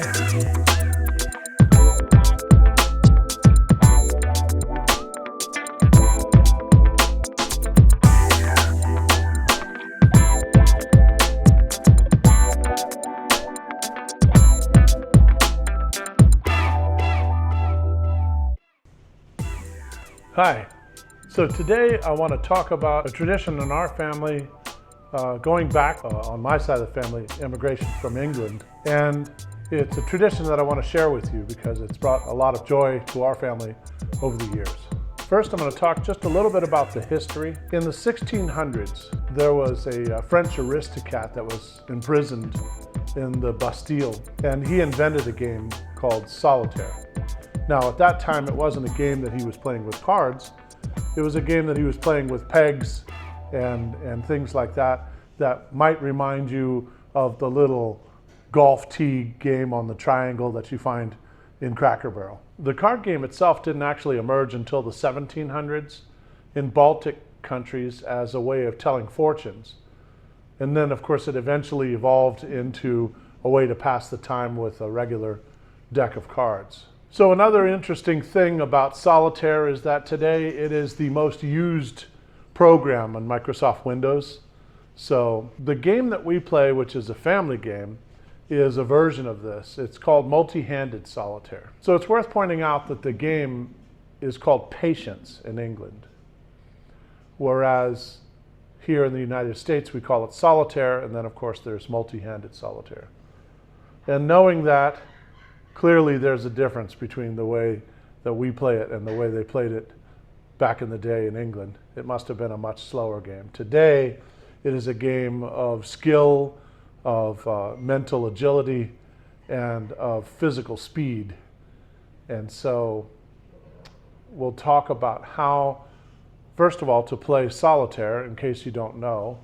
Hi, so today I want to talk about a tradition in our family going back on my side of the family, immigration from England. And it's a tradition that I want to share with you because it's brought a lot of joy to our family over the years. First, I'm going to talk just a little bit about the history. In the 1600s, there was a French aristocrat that was imprisoned in the Bastille, and he invented a game called solitaire. Now, at that time, it wasn't a game that he was playing with cards. It was a game that he was playing with pegs and things like that that might remind you of the little golf tee game on the triangle that you find in Cracker Barrel. The card game itself didn't actually emerge until the 1700s in Baltic countries as a way of telling fortunes. And then, of course, it eventually evolved into a way to pass the time with a regular deck of cards. So another interesting thing about solitaire is that today it is the most used program on Microsoft Windows. So the game that we play, which is a family game, is a version of this. It's called Multi-handed Solitaire. So it's worth pointing out that the game is called Patience in England, whereas here in the United States we call it Solitaire, and then of course there's Multi-handed Solitaire. And knowing that, clearly there's a difference between the way that we play it and the way they played it back in the day in England. It must have been a much slower game. Today, it is a game of skill, of mental agility, and of physical speed. And so we'll talk about how, first of all, to play solitaire, in case you don't know.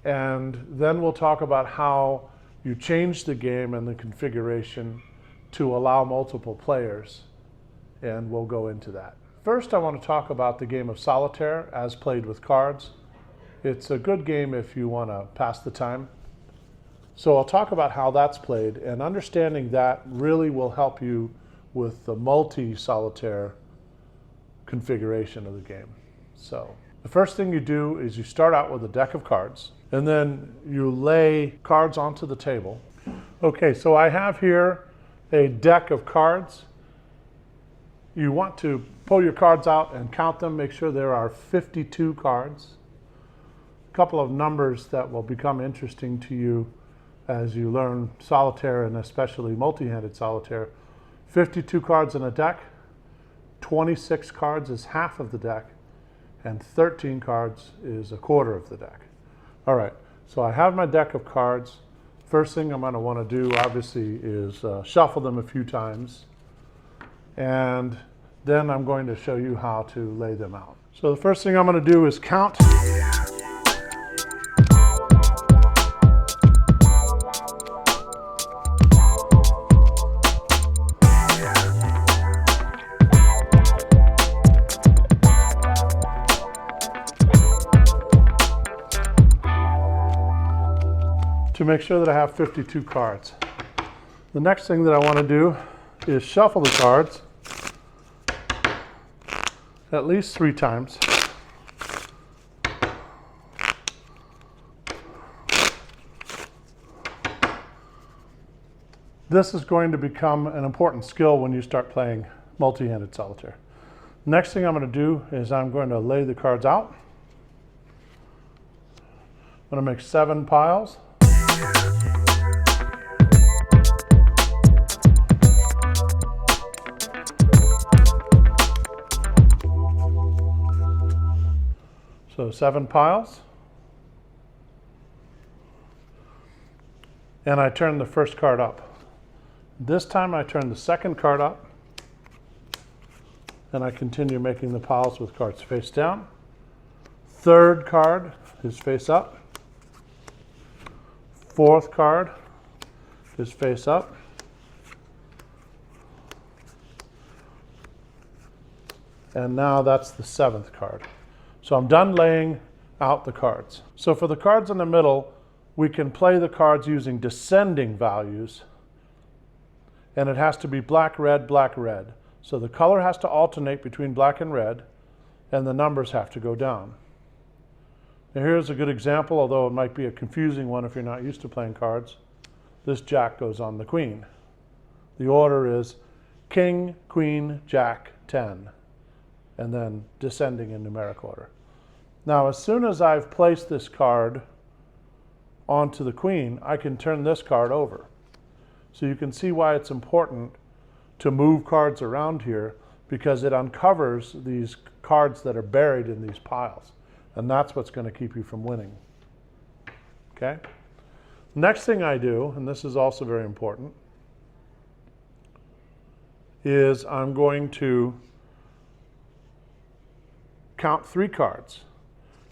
And then we'll talk about how you change the game and the configuration to allow multiple players, and we'll go into that. First, I want to talk about the game of solitaire as played with cards. It's a good game if you want to pass the time. So I'll talk about how that's played, and understanding that really will help you with the multi-solitaire configuration of the game. So the first thing you do is you start out with a deck of cards, and then you lay cards onto the table. Okay, so I have here a deck of cards. You want to pull your cards out and count them. Make sure there are 52 cards. A couple of numbers that will become interesting to you as you learn solitaire, and especially multi-handed solitaire. 52 cards in a deck, 26 cards is half of the deck, and 13 cards is a quarter of the deck. All right, so I have my deck of cards. First thing I'm going to want to do, obviously, is shuffle them a few times, and then I'm going to show you how to lay them out. So the first thing I'm going to do is count. To make sure that I have 52 cards. The next thing that I want to do is shuffle the cards at least 3 times. This is going to become an important skill when you start playing multi-handed solitaire. Next thing I'm going to do is I'm going to lay the cards out. I'm going to make 7 piles. So 7 piles. And I turn the first card up. This time I turn the second card up, and I continue making the piles with cards face down. Third card is face up. Fourth card is face up. And now that's the 7th card. So I'm done laying out the cards. So for the cards in the middle, we can play the cards using descending values and it has to be black, red, black, red. So the color has to alternate between black and red, and the numbers have to go down. Now here's a good example, although it might be a confusing one if you're not used to playing cards. This jack goes on the queen. The order is king, queen, jack, 10, and then descending in numeric order. Now, as soon as I've placed this card onto the queen, I can turn this card over. So you can see why it's important to move cards around here, because it uncovers these cards that are buried in these piles. And that's what's going to keep you from winning. Okay? Next thing I do, and this is also very important, is I'm going to count 3 cards.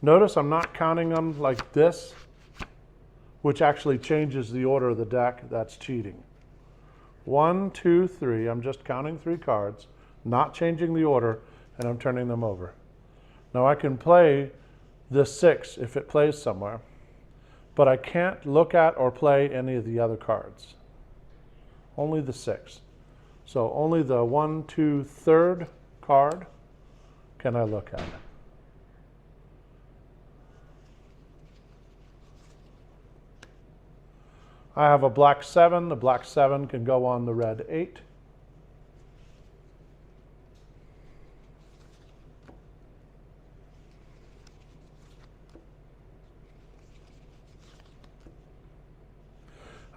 Notice I'm not counting them like this, which actually changes the order of the deck. That's cheating. 1, 2, 3. I'm just counting 3 cards, not changing the order, and I'm turning them over. Now I can play the 6 if it plays somewhere, but I can't look at or play any of the other cards. Only the 6. So only the 1, 2, 3rd card can I look at. I have a black 7. The black 7 can go on the red 8.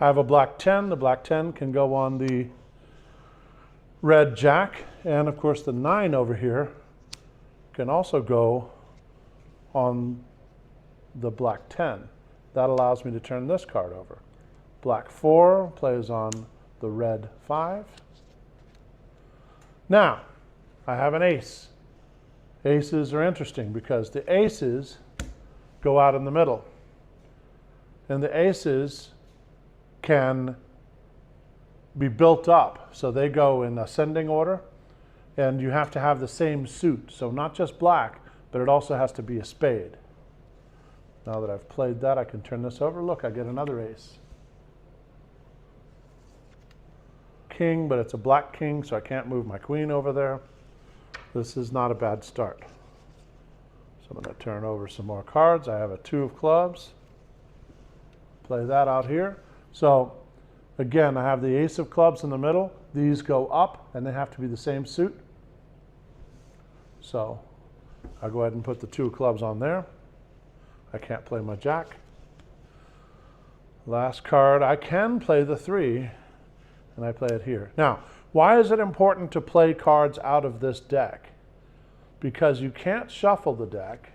I have a black 10. The black 10 can go on the red jack. And of course the 9 over here can also go on the black 10. That allows me to turn this card over. Black 4 plays on the red 5. Now, I have an ace. Aces are interesting because the aces go out in the middle. And the aces can be built up. So they go in ascending order, and you have to have the same suit. So not just black, but it also has to be a spade. Now that I've played that, I can turn this over. Look, I get another ace. King, but it's a black king, so I can't move my queen over there. This is not a bad start. So I'm going to turn over some more cards. I have a 2 of clubs. Play that out here. So again, I have the ace of clubs in the middle. These go up, and they have to be the same suit. So I'll go ahead and put the 2 of clubs on there. I can't play my jack. Last card, I can play the 3. And I play it here. Now, why is it important to play cards out of this deck? Because you can't shuffle the deck,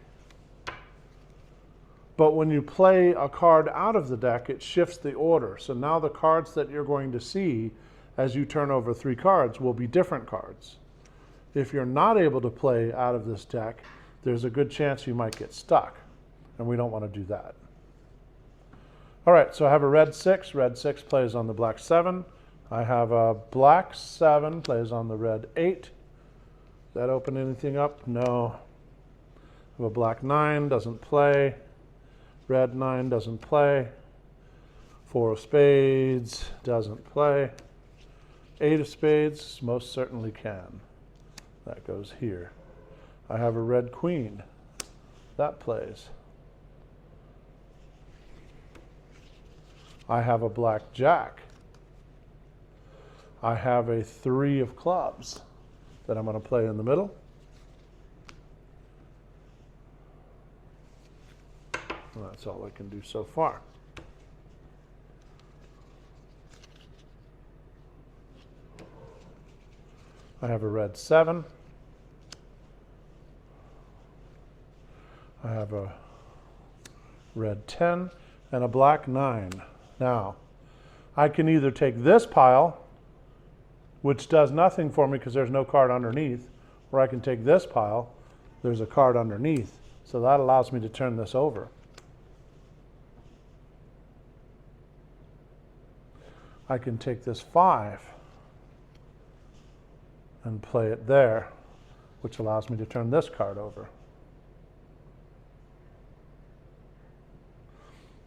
but when you play a card out of the deck, it shifts the order. So now the cards that you're going to see as you turn over 3 cards will be different cards. If you're not able to play out of this deck, there's a good chance you might get stuck, and we don't want to do that. All right, so I have a red 6. Red 6 plays on the black 7. I have a black 7, plays on the red 8. Does that open anything up? No. I have a black 9, doesn't play. Red 9 doesn't play. 4 of spades, doesn't play. 8 of spades, most certainly can. That goes here. I have a red queen. That plays. I have a black jack. I have a 3 of clubs that I'm going to play in the middle. And that's all I can do so far. I have a red 7. I have a red 10 and a black 9. Now, I can either take this pile, which does nothing for me because there's no card underneath, or I can take this pile, there's a card underneath. So that allows me to turn this over. I can take this 5 and play it there, which allows me to turn this card over.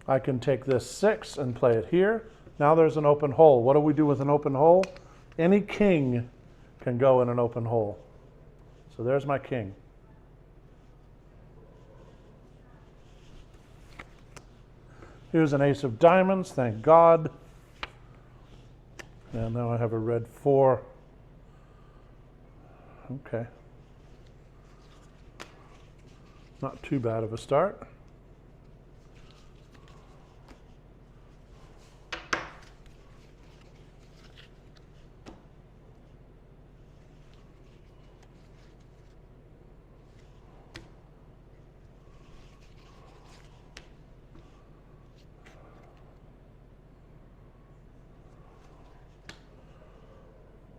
I can take this 6 and play it here. Now there's an open hole. What do we do with an open hole? Any king can go in an open hole. So there's my king. Here's an ace of diamonds, thank God. And now I have a red 4. Okay. Not too bad of a start.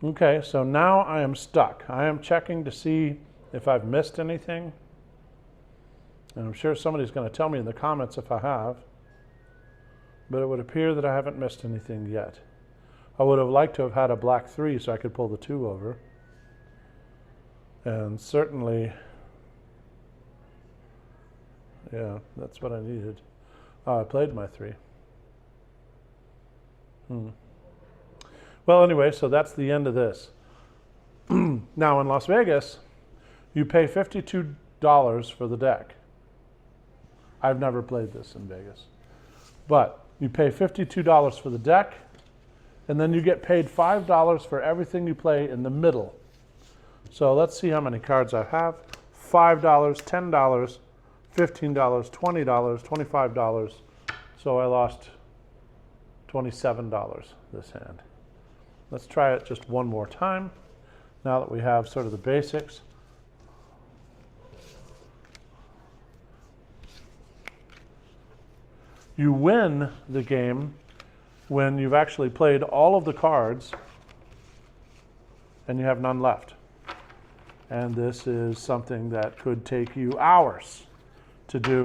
Okay, so now I am stuck. I am checking to see if I've missed anything. And I'm sure somebody's going to tell me in the comments if I have. But it would appear that I haven't missed anything yet. I would have liked to have had a black 3 so I could pull the 2 over. And certainly, yeah, that's what I needed. Oh, I played my 3. Well, anyway, so that's the end of this. Now in Las Vegas, you pay $52 for the deck. I've never played this in Vegas. But you pay $52 for the deck, and then you get paid $5 for everything you play in the middle. So let's see how many cards I have. $5, $10, $15, $20, $25. So I lost $27 this hand. Let's try it just one more time, now that we have sort of the basics. You win the game when you've actually played all of the cards and you have none left. And this is something that could take you hours to do.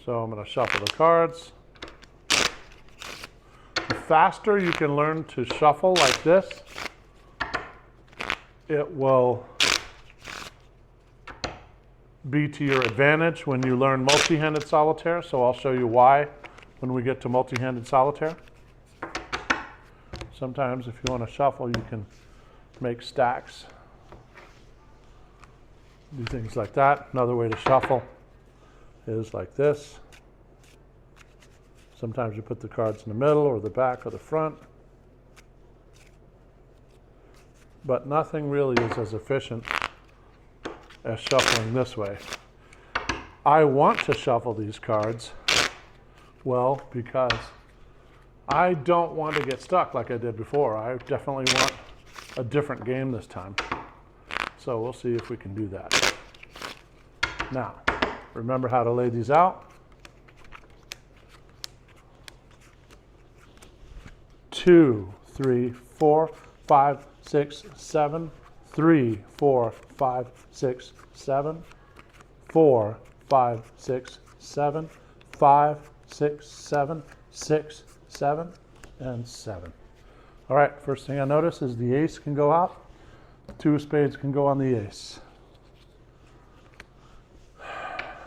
So I'm going to shuffle the cards. The faster you can learn to shuffle like this, it will be to your advantage when you learn multi-handed solitaire. So I'll show you why when we get to multi-handed solitaire. Sometimes if you want to shuffle, you can make stacks, do things like that. Another way to shuffle is like this. Sometimes you put the cards in the middle or the back or the front. But nothing really is as efficient as shuffling this way. I want to shuffle these cards, well, because I don't want to get stuck like I did before. I definitely want a different game this time. So we'll see if we can do that. Now, remember how to lay these out. 2, 3, 4, 5, 6, 7, 3, 4, 5, 6, 7, 4, 5, 6, 7, 5, 6, 7, 6, 7, and 7. All right, first thing I notice is the ace can go out. 2 of spades can go on the ace.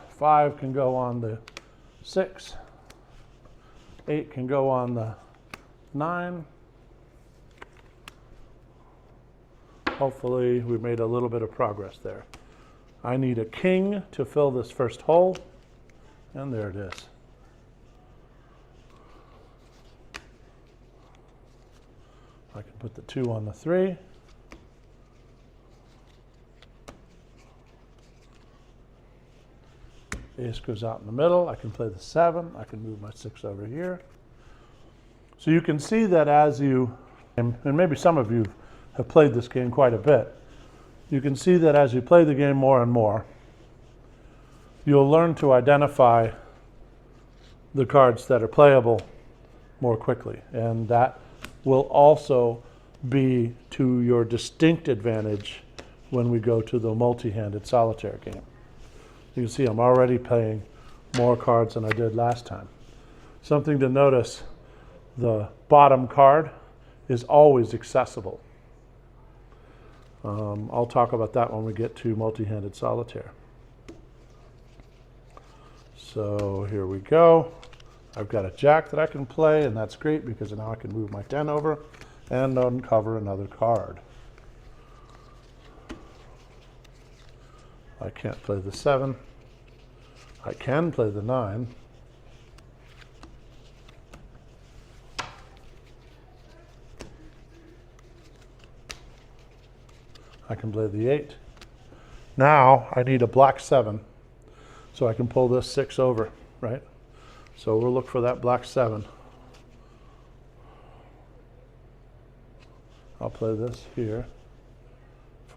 5 can go on the 6. 8 can go on the 9. Hopefully we made a little bit of progress there. I need a king to fill this first hole, and there it is. I can put the 2 on the 3. Ace goes out in the middle. I can play the 7. I can move my 6 over here. So you can see that as you, and maybe some of you have played this game quite a bit, you can see that as you play the game more and more, you'll learn to identify the cards that are playable more quickly. And that will also be to your distinct advantage when we go to the multi-handed solitaire game. You can see I'm already playing more cards than I did last time. Something to notice, the bottom card is always accessible. I'll talk about that when we get to multi-handed solitaire. So here we go. I've got a jack that I can play, and that's great because now I can move my 10 over and uncover another card. I can't play the 7. I can play the 9. I can play the 8. Now I need a black 7 so I can pull this 6 over, right? So we'll look for that black 7. I'll play this here.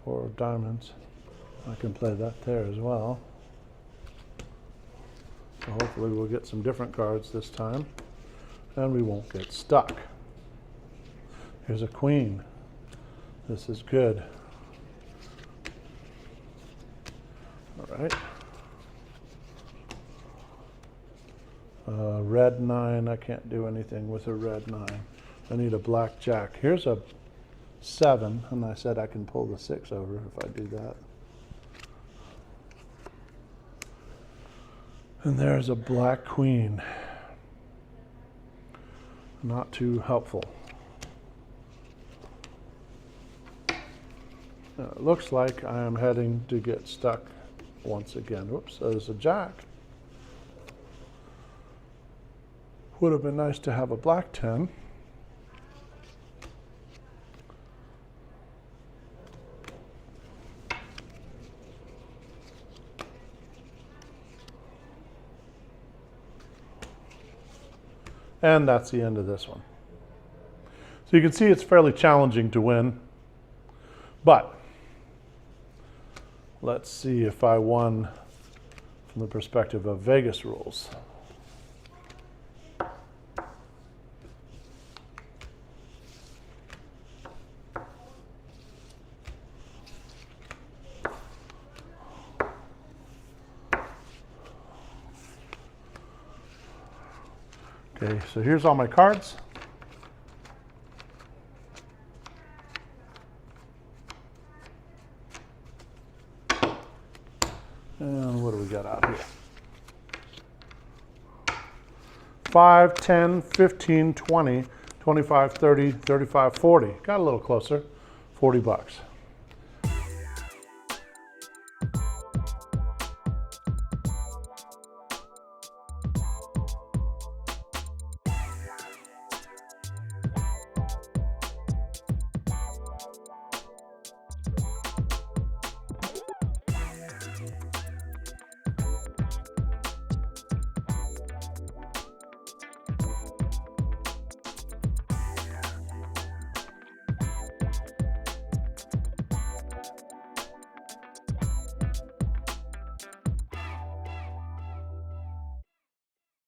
4 of diamonds. I can play that there as well. So hopefully we'll get some different cards this time and we won't get stuck. Here's a queen. This is good. All right. Red 9, I can't do anything with a red 9. I need a black jack. Here's a 7, and I said I can pull the 6 over if I do that. And there's a black queen. Not too helpful. Now, it looks like I am heading to get stuck once again. Whoops, there's a jack. Would have been nice to have a black 10. And that's the end of this one. So you can see it's fairly challenging to win, but let's see if I won from the perspective of Vegas rules. Okay, so here's all my cards. And what do we got out here? 5, 10, 15, 20, 25, 30, 35, 40. Got a little closer. $40.